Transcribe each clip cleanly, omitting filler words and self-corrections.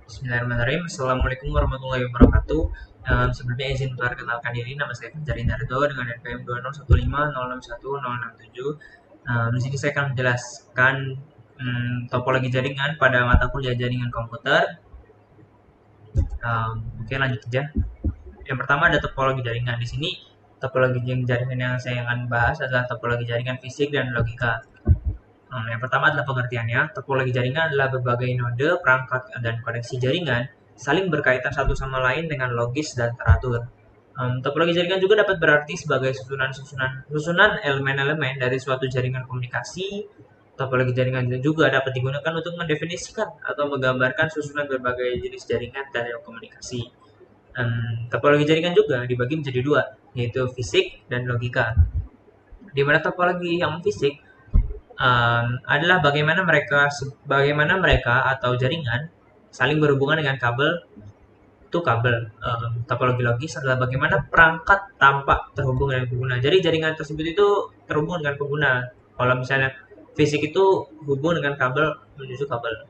Bismillahirrahmanirrahim. Assalamualaikum warahmatullahi wabarakatuh. Sebelumnya izin perkenalkan diri, nama saya Fajar Indarto dengan NPM 20150610067. Di sini saya akan menjelaskan topologi jaringan pada mata kuliah jaringan komputer. Oke, lanjut aja. Yang pertama ada topologi jaringan. Di sini topologi jaringan yang saya akan bahas adalah topologi jaringan fisik dan logika. Yang pertama adalah pengertiannya. Topologi jaringan adalah berbagai node, perangkat, dan koneksi jaringan saling berkaitan satu sama lain dengan logis dan teratur. Topologi jaringan juga dapat berarti sebagai susunan elemen-elemen dari suatu jaringan komunikasi. Topologi jaringan juga dapat digunakan untuk mendefinisikan atau menggambarkan susunan berbagai jenis jaringan dan komunikasi. Topologi jaringan juga dibagi menjadi dua, yaitu fisik dan logika. Di mana topologi yang fisik adalah bagaimana mereka atau jaringan saling berhubungan dengan kabel to kabel. Topologi logis adalah bagaimana perangkat tampak terhubung dengan pengguna. Jadi jaringan tersebut itu terhubung dengan pengguna. Kalau misalnya fisik itu hubung dengan kabel menuju kabel.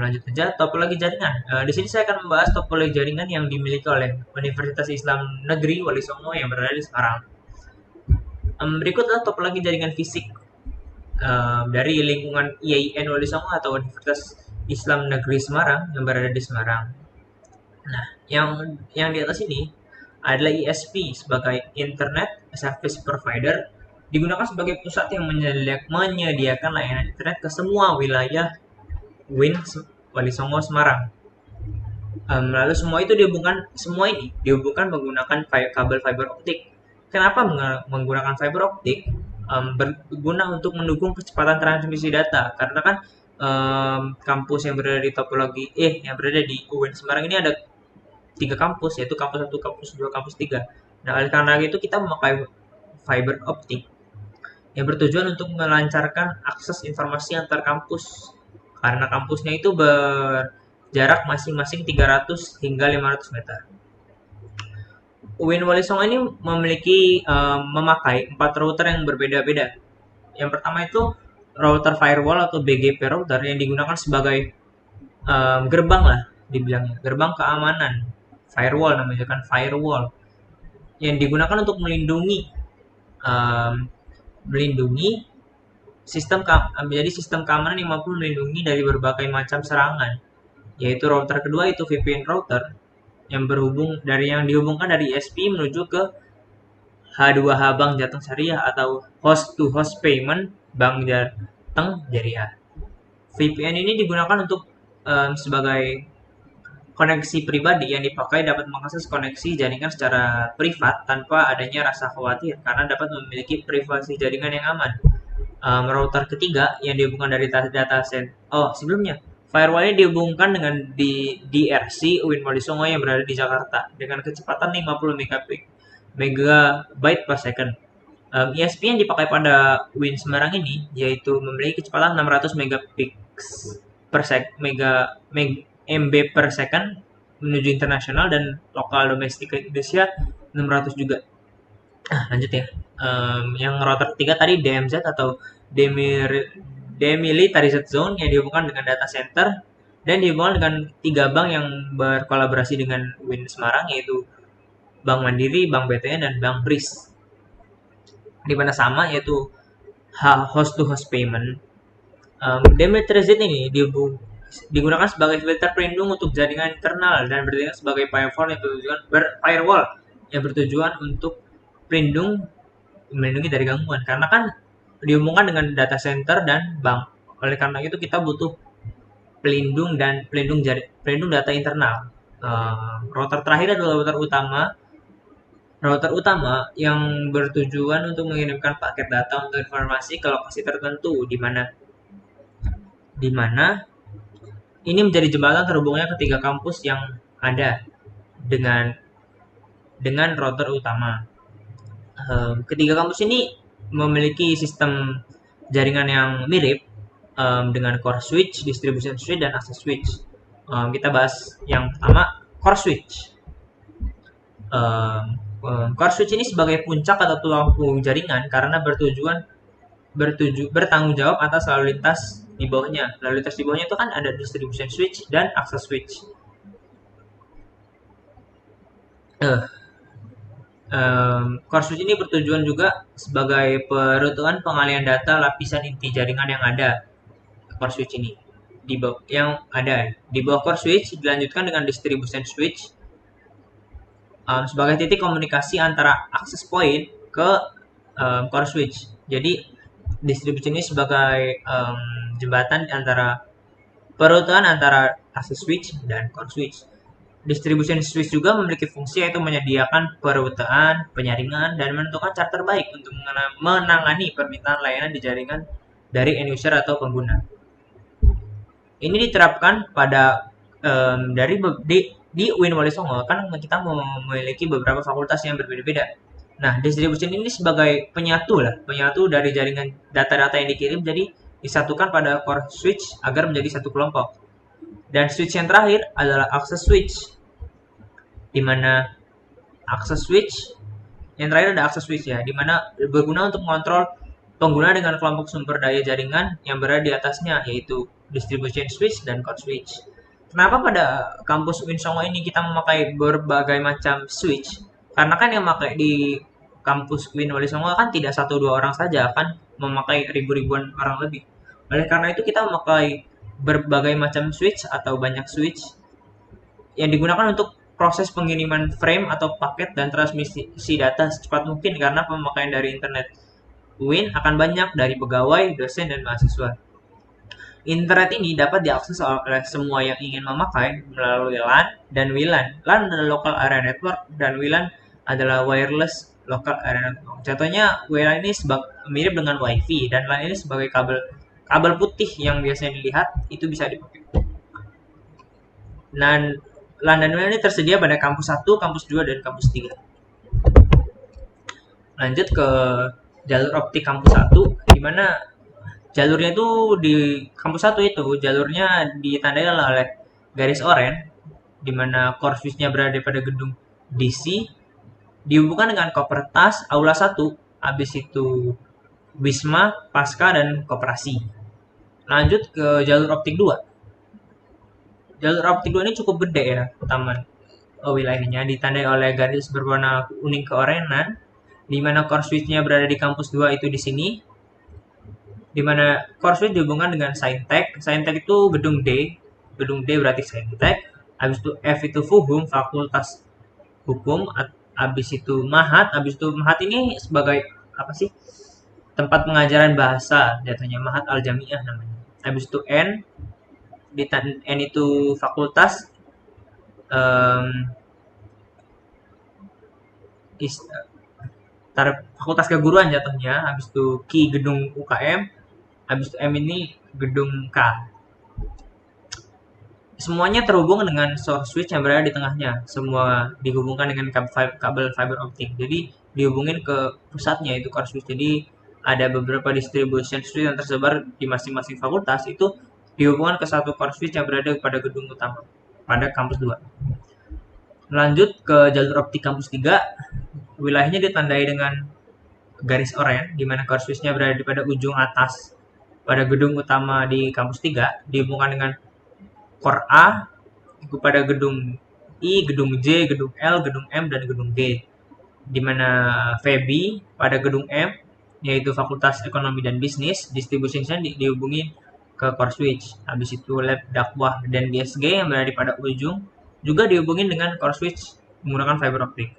Lanjut saja topologi jaringan. Di sini saya akan membahas topologi jaringan yang dimiliki oleh Universitas Islam Negeri Wali Songo yang berada di Semarang. Berikut adalah topologi jaringan fisik dari lingkungan IAIN Wali Songo atau Universitas Islam Negeri Semarang yang berada di Semarang. Nah, yang di atas ini adalah ISP sebagai Internet Service Provider, digunakan sebagai pusat yang menyediakan layanan internet ke semua wilayah WIN Wali Songo Semarang. Lalu semua ini dihubungkan menggunakan kabel fiber optik. Kenapa menggunakan fiber optik? Berguna untuk mendukung kecepatan transmisi data, karena kan kampus yang berada di yang berada di UIN Semarang ini ada 3 kampus, yaitu kampus 1, kampus 2, kampus 3. Nah, oleh karena itu kita memakai fiber optik yang bertujuan untuk melancarkan akses informasi antar kampus, karena kampusnya itu berjarak masing-masing 300 hingga 500 meter. UIN Wali Songo ini memakai 4 router yang berbeda-beda. Yang pertama itu router firewall atau BGP router yang digunakan sebagai gerbang lah dibilangnya, gerbang keamanan. Firewall namanya kan, firewall yang digunakan untuk melindungi menjadi sistem keamanan yang mampu melindungi dari berbagai macam serangan. Yaitu router kedua itu VPN router yang dihubungkan dari ISP menuju ke H2H Bank Jateng Syariah atau host to host payment Bank Jateng Syariah. VPN ini digunakan untuk sebagai koneksi pribadi yang dipakai dapat mengakses koneksi jaringan secara privat tanpa adanya rasa khawatir karena dapat memiliki privasi jaringan yang aman. Router ketiga yang dihubungkan dari data center. Sebelumnya firewall ini dihubungkan dengan DRC UIN Wali Songo yang berada di Jakarta dengan kecepatan 50 megabyte per second. ISP yang dipakai pada UIN Semarang ini yaitu memiliki kecepatan 600 MB per second menuju internasional dan lokal domestik ke Indonesia 600 juga. Lanjut ya. Yang router ketiga tadi DMZ atau Demilitarized Zone yang dihubungkan dengan data center dan dihubungkan dengan 3 bank yang berkolaborasi dengan UIN Semarang, yaitu Bank Mandiri, Bank BTN, dan Bank BRIS. Di mana sama, yaitu host to host payment. Demilitarized ini digunakan sebagai filter pelindung untuk jaringan internal dan bertindak sebagai firewall yang bertujuan untuk melindungi dari gangguan, karena kan dihubungkan dengan data center dan bank. Oleh karena itu kita butuh pelindung data internal. Router terakhir adalah router utama yang bertujuan untuk mengirimkan paket data untuk informasi ke lokasi tertentu, di mana ini menjadi jembatan terhubungnya ketiga kampus yang ada dengan router utama. Ketiga kampus ini memiliki sistem jaringan yang mirip dengan core switch, distribution switch, dan access switch. Kita bahas yang pertama, core switch. Core switch ini sebagai puncak atau tulang punggung jaringan karena bertanggung jawab atas lalu lintas di bawahnya. Lalu lintas di bawahnya itu kan ada distribution switch dan access switch. Core switch ini bertujuan juga sebagai perutuhan pengalihan data lapisan inti jaringan yang ada. Core switch ini di bawah yang ada di bawah core switch dilanjutkan dengan distribution switch sebagai titik komunikasi antara access point ke core switch. Jadi distribution ini sebagai jembatan antara perutuhan antara access switch dan core switch. Distribution switch juga memiliki fungsi yaitu menyediakan perutuhan, penyaringan, dan menentukan cara terbaik untuk menangani permintaan layanan di jaringan dari end user atau pengguna. Ini diterapkan pada di UIN Wali Songo kan kita memiliki beberapa fakultas yang berbeda-beda. Nah, distribution ini sebagai penyatu dari jaringan data-data yang dikirim jadi disatukan pada core switch agar menjadi satu kelompok. Dan switch yang terakhir adalah access switch, di mana access switch yang terakhir ada access switch ya, di mana berguna untuk mengontrol pengguna dengan kelompok sumber daya jaringan yang berada di atasnya, yaitu distribution switch dan core switch. Kenapa pada kampus UIN Songo ini kita memakai berbagai macam switch? Karena kan yang memakai di kampus UIN Wali Songo kan tidak 1-2 orang saja, kan memakai ribuan orang lebih. Oleh karena itu kita memakai berbagai macam switch atau banyak switch yang digunakan untuk proses pengiriman frame atau paket dan transmisi data secepat mungkin karena pemakaian dari internet UIN akan banyak dari pegawai, dosen, dan mahasiswa. Internet ini dapat diakses oleh semua yang ingin memakai melalui LAN dan WLAN. LAN adalah Local Area Network dan WLAN adalah Wireless Local Area Network. Contohnya WLAN ini mirip dengan WiFi dan LAN ini sebagai kabel putih yang biasanya dilihat itu bisa dipakai. Dan LAN dan WLAN ini tersedia pada kampus 1, kampus 2, dan kampus 3. Lanjut ke jalur optik kampus 1, di mana jalurnya itu di kampus 1 itu jalurnya ditandai oleh garis oranye, di mana core switch-nya berada pada gedung DC, dihubungkan dengan Kopertas, Aula 1, habis itu Wisma, Pasca, dan Koperasi. Lanjut ke jalur optik 2. Jalur optik 2 ini cukup gede ya, taman wilayahnya, ditandai oleh garis berwarna kuning keorenan, di mana core switch-nya berada di kampus 2 itu di sini, di mana core switch dihubungkan dengan Saintek. Saintek itu gedung D berarti Saintek, habis itu F itu Fuhum, Fakultas Hukum, habis itu Mahat ini sebagai apa sih? Tempat pengajaran bahasa, jatuhnya Mahat Al-Jamiah namanya. Habis itu N itu fakultas fakultas keguruan jatuhnya. Habis itu Q gedung UKM, habis itu M ini gedung K. Semuanya terhubung dengan source switch yang berada di tengahnya. Semua dihubungkan dengan kabel fiber optik. Jadi dihubungin ke pusatnya itu core switch. Jadi ada beberapa distribution switch yang tersebar di masing-masing fakultas itu dihubungkan ke satu core switch yang berada pada gedung utama pada kampus 2. Lanjut ke jalur optik kampus 3, wilayahnya ditandai dengan garis oranye, di mana core switch-nya berada di pada ujung atas pada gedung utama di kampus 3, dihubungkan dengan core A pada gedung I, gedung J, gedung L, gedung M, dan gedung G, di mana FEBI pada gedung M, yaitu Fakultas Ekonomi dan Bisnis, distribusinya dihubungi ke core switch. Habis itu lab dakwah dan GSG yang berada di pada ujung juga dihubungin dengan core switch menggunakan fiber optik.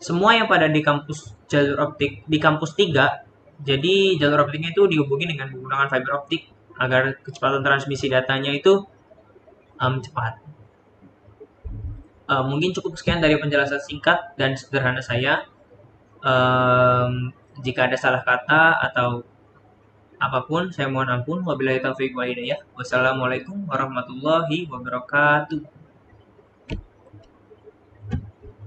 Semua yang pada di kampus jalur optik di kampus 3, jadi jalur optiknya itu dihubungin dengan menggunakan fiber optik agar kecepatan transmisi datanya itu cepat. Mungkin cukup sekian dari penjelasan singkat dan sederhana saya. Jika ada salah kata atau apapun, saya mohon ampun. Wabillahi taufiq wal hidayah. Wassalamualaikum warahmatullahi wabarakatuh.